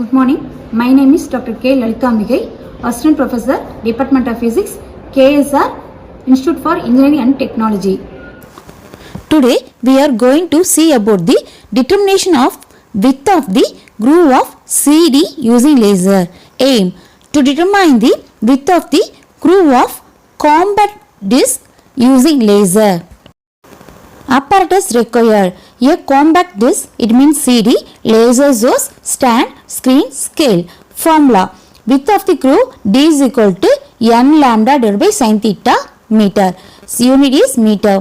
Good morning. My name is Dr. K. Lalitambigai, Assistant Professor, Department of Physics, KSR, Institute for Engineering and Technology. Today we are going to see about the determination of width of the groove of CD using laser. Aim: to determine the width of the groove of compact disc using laser. Apparatus required: a compact disc, it means CD, laser source, stand, screen, scale. Formula: width of the groove D is equal to n lambda divided by sin theta meter. So unit is meter.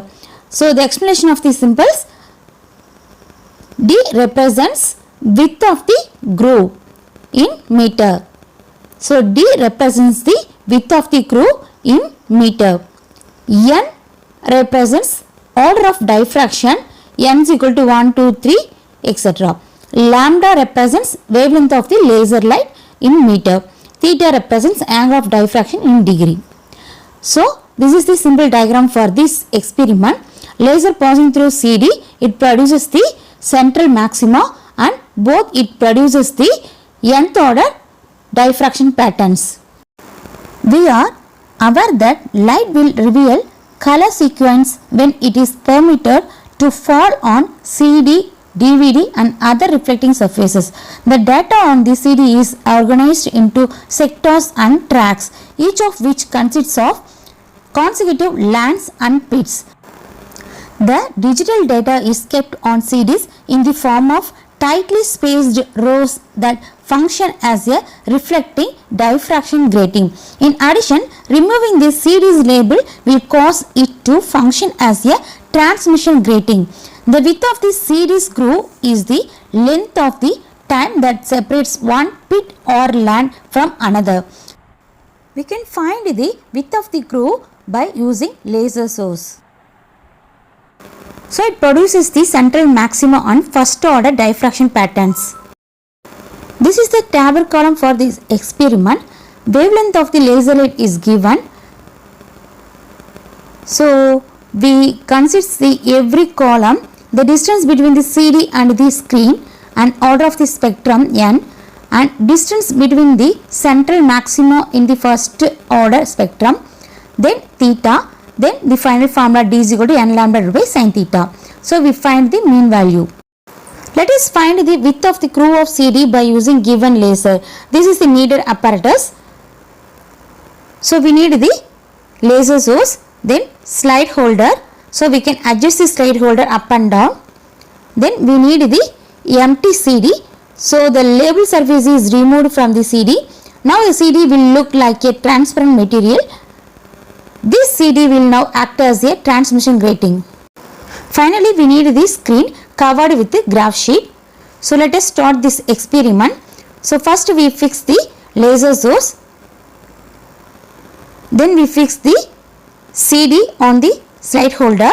So the explanation of the symbols: D represents width of the groove in meter. So D represents the width of the groove in meter. N represents order of diffraction, n is equal to 1, 2, 3, etc. Lambda represents wavelength of the laser light in meter. Theta represents angle of diffraction in degree. So this is the simple diagram for this experiment. Laser passing through CD, it produces the central maxima and both it produces the nth order diffraction patterns. We are aware that light will reveal color sequence when it is permitted to fall on CD, DVD and other reflecting surfaces. The data on the CD is organized into sectors and tracks, each of which consists of consecutive lands and pits. The digital data is kept on CDs in the form of tightly spaced rows that function as a reflecting diffraction grating. In addition, removing the CD's label will cause it to function as a transmission grating. The width of the CD's groove is the length of the time that separates one pit or land from another. We can find the width of the groove by using laser source. So it produces the central maxima on first order diffraction patterns. This is the table column for this experiment. Wavelength of the laser light is given. So we consider every column, the distance between the CD and the screen and order of the spectrum n, and distance between the central maxima in the first order spectrum, then theta, then the final formula D is equal to n lambda divided by sin theta. So we find the mean value. Let us find the width of the groove of CD by using given laser. This is the needed apparatus. So we need the laser source, then slide holder. So we can adjust the slide holder up and down. Then we need the empty CD. So the label surface is removed from the CD. Now the CD will look like a transparent material. This CD will now act as a transmission grating. Finally, we need the screen covered with the graph sheet. So let us start this experiment. So first we fix the laser source. Then we fix the CD on the slide holder.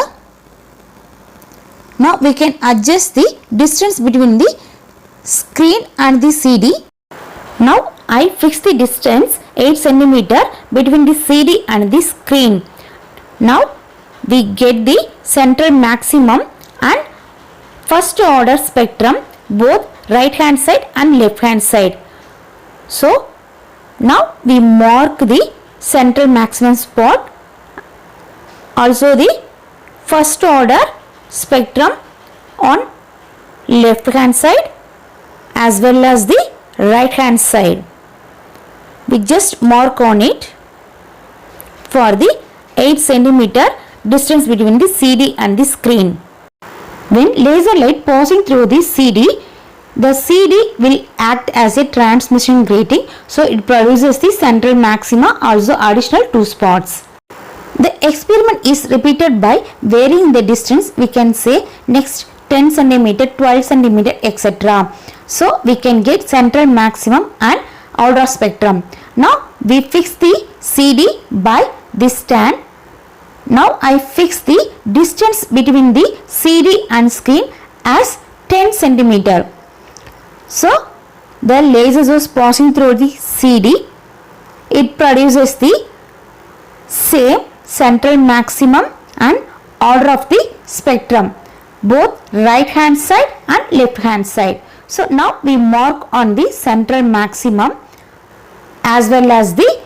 Now we can adjust the distance between the screen and the CD. Now I fix the distance 8 cm between the CD and the screen. Now we get the central maximum and first order spectrum, both right hand side and left hand side. So now we mark the central maximum spot, also the first order spectrum on left hand side as well as the right hand side. We just mark on it for the 8 cm distance between the CD and the screen. When laser light passing through the CD will act as a transmission grating, so it produces the central maxima, also additional 2 spots. The experiment is repeated by varying the distance. We can say next 10 cm, 12 cm, etc. So we can get central maximum and order spectrum. Now we fix the CD by this stand. Now I fix the distance between the CD and screen as 10 cm. So the laser source passing through the CD, it produces the same central maximum and order of the spectrum, both right hand side and left hand side. So now we mark on the central maximum as well as the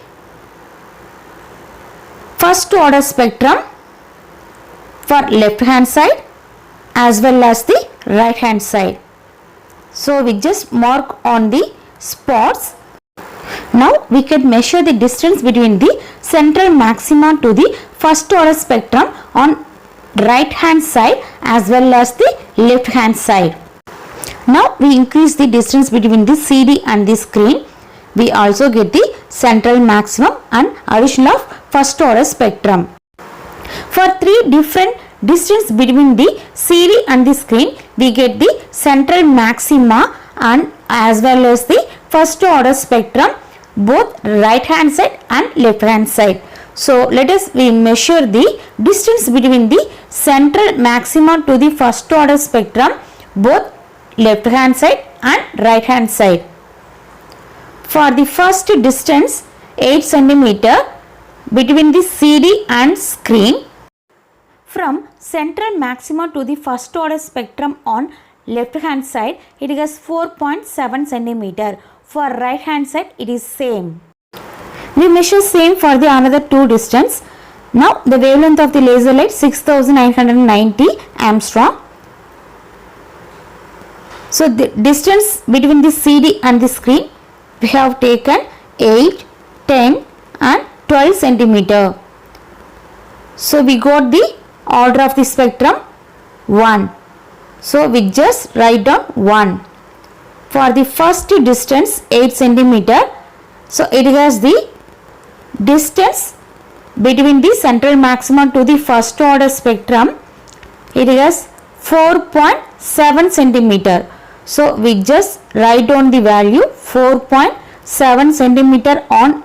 first order spectrum for left hand side as well as the right hand side. So we just mark on the spots. Now we can measure the distance between the central maxima to the first order spectrum on right hand side as well as the left hand side. Now we increase the distance between the CD and the screen. We also get the central maximum and addition of first order spectrum. For three different distance between the CD and the screen, we get the central maxima and as well as the first order spectrum, both right hand side and left hand side. So let us measure the distance between the central maxima to the first order spectrum, both left hand side and right hand side. For the first distance 8 cm between the CD and screen, from central maxima to the first order spectrum on left hand side, it is 4.7 cm. For right hand side, it is same. We measure same for the another two distance. Now the wavelength of the laser light 6990 angstrom. So the distance between the CD and the screen, we have taken 8, 10 and 12 cm. So we got the order of the spectrum 1. So we just write down 1. For the first distance 8 cm, so it has the distance between the central maximum to the first order spectrum, it is 4.7 cm. So we just write down the value 4.7 cm on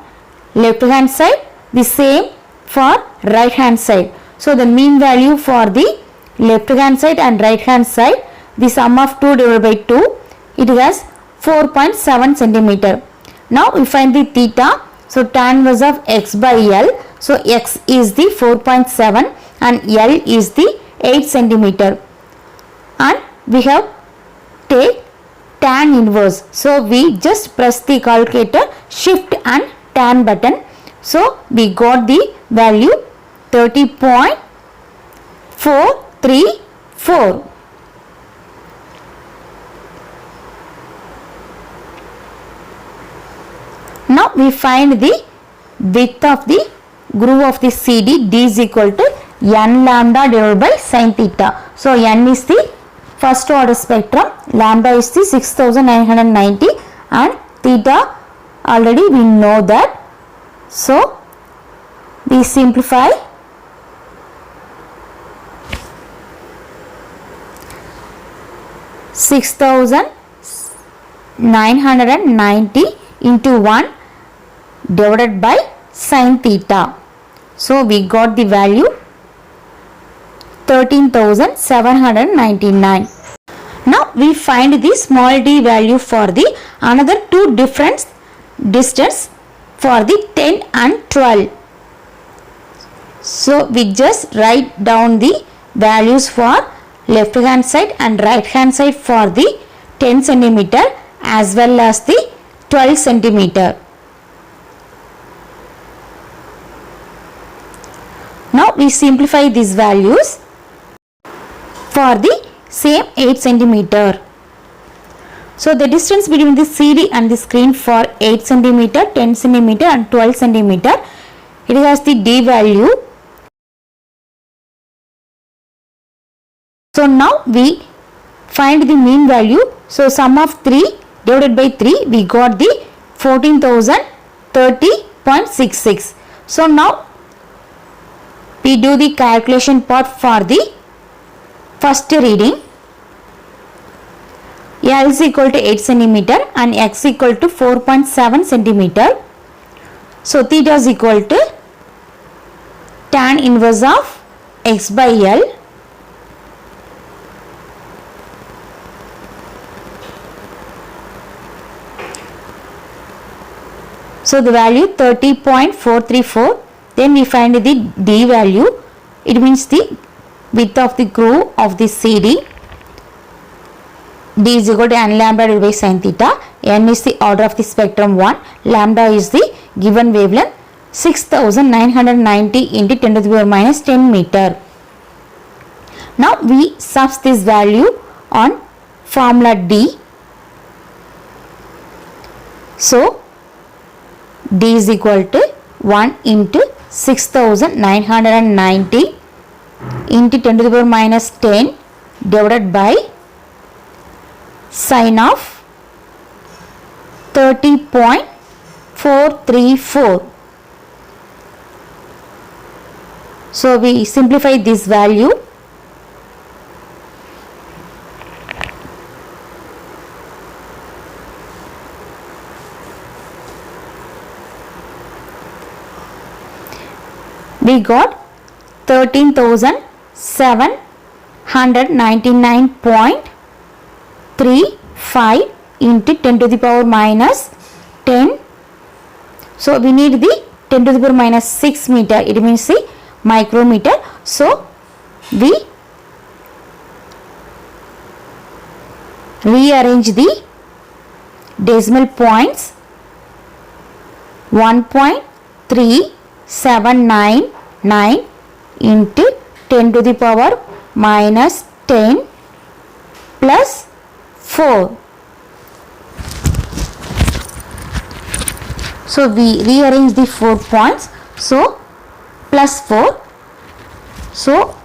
left hand side, the same for right hand side. So the mean value for the left hand side and right hand side, the sum of 2 divided by 2, it has 4.7 cm. Now we find the theta. So tan inverse of x by L. So x is the 4.7 and L is the 8 cm. And we have take tan inverse. So we just press the calculator shift and tan button. So we got the value 30.434. Now we find the width of the groove of the CD. D is equal to n lambda divided by sin theta. So n is the first order spectrum, lambda is the 6990 and theta already we know that. So we simplify. (6,990) into 1 divided by sin theta. So we got the value 13,799. Now we find the small d value for the another two different distance for the 10 and 12. So we just write down the values for left hand side and right hand side for the 10 cm as well as the 12 cm. Now we simplify these values for the same 8 cm. So the distance between the CD and the screen for 8 cm, 10 cm and 12 cm, it has the d value. So now we find the mean value. So sum of 3 divided by 3, we got the 14,030.66. So now we do the calculation part for the first reading. L is equal to 8 cm and x equal to 4.7 cm. So theta is equal to tan inverse of x by L. So the value 30.434. Then we find the d value. It means the width of the groove of the CD. d is equal to n lambda divided by sin theta. N is the order of the spectrum 1. Lambda is the given wavelength 6990 into 10 to the power minus 10 meter. Now we substitute this value on formula D. So D is equal to 1 into 6990 into 10 to the power minus 10 divided by sin of 30.434. So we simplify this value. We got 13,799.35 into 10 to the power minus 10. So we need the 10 to the power minus 6 meter. It means the micrometer. So we rearrange the decimal points. 1.3799 into 10 to the power minus 10 plus 4. So we rearrange the 4 points. So plus 4. So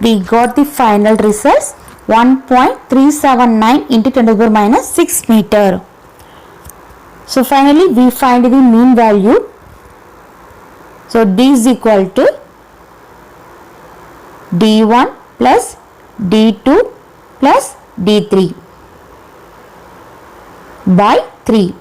we got the final results 1.379 into 10 to the power minus 6 meter. So finally we find the mean value. So D is equal to D1 plus D2 plus D3 by 3.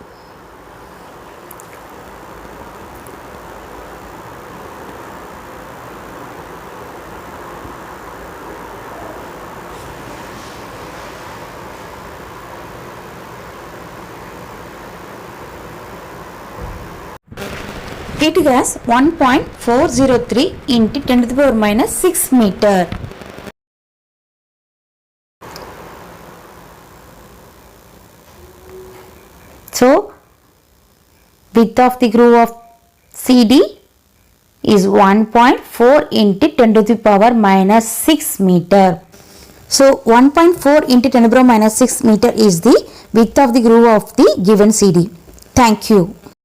It has 1.403 into 10 to the power minus 6 meter. So width of the groove of CD is 1.4 into 10 to the power minus 6 meter. So 1.4 into 10 to the power minus 6 meter is the width of the groove of the given CD. Thank you.